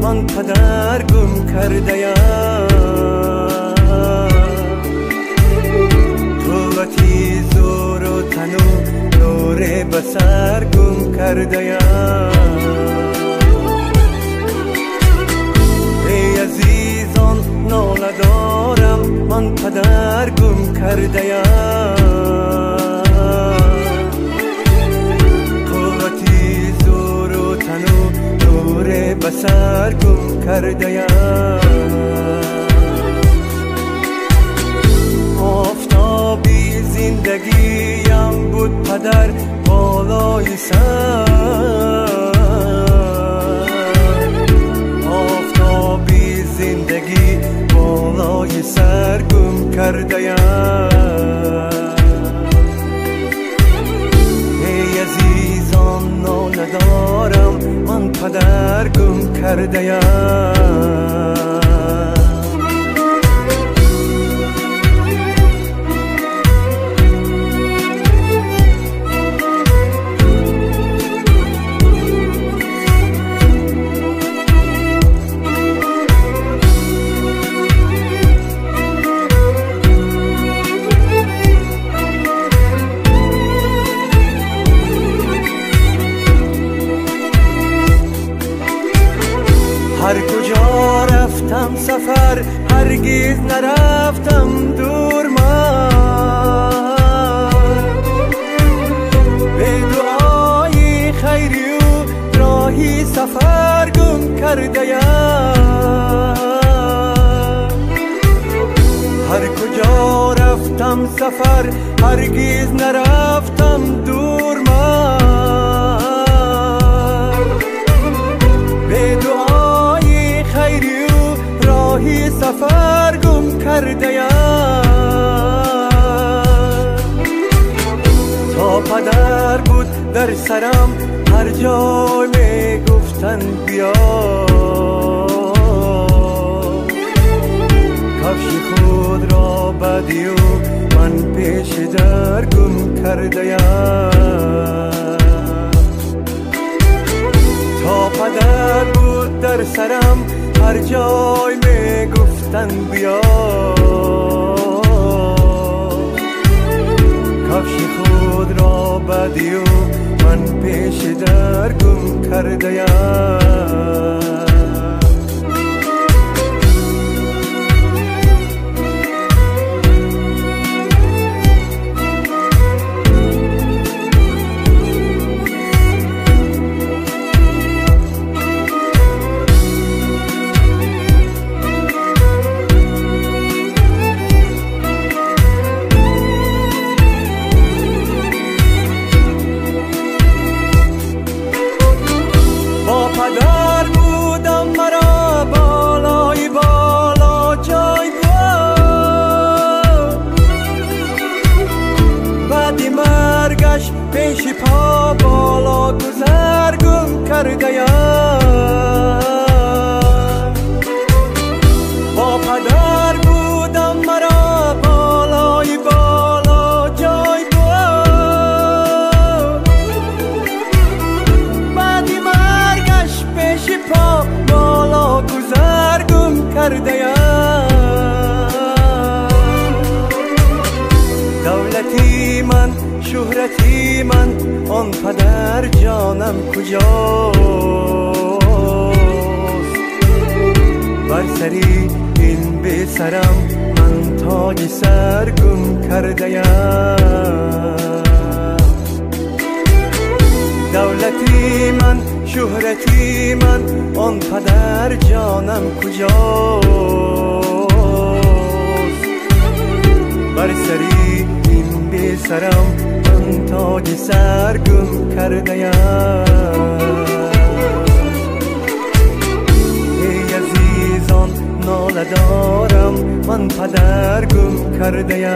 من پدر گم کردیم، قوتی زور و تن و نور بصر گم کردیم. ای عزیزان ناله دارم، من پدر گم کردیم، قوتی زور و تن و نور بصر گم کردیم. آفتابی زندگیم بود پدر بالای سر، آفتابی زندگی بالای سر گم کردیم. ای عزیزان ناله دارم، من پدر گم کردیم. هر کجا رفتم سفر، هرگز نرفتم دور من، به دعای خیری و راهی سفر گم کردیم. هر کجا رفتم سفر، هرگز نرفتم دور من، به دعای خیری و راهی سفر گم کردیم. تا پدر بود در سرم، هر جای می گفتن بیا، کفش خود را بدی و من پیش در گم کردیم. تا پدر بود در سرم، هر جای می گفتن بیا، کفش خود را بدی و من پیش در گم کردیم. پدر بودم مرا بالای بالا جای بود، بعدی مرگش پیش پا بالا گذر گم کردیم. با پدر بودم مرا بالای بالا جای بود، بعدی مرگش پیش پا بالا گذر گم کردیم. دولتی من شهرتی من، آن پدر جانم کجاست؟ بر سری این به سرم من تاج سر گم کردیم. دولتی من شهرتی من، آن پدر جانم کجاست؟ بر سری این به سرم من تاج سر گم کردیم. ای عزیزان ناله دارم، من پدر گم کردیم.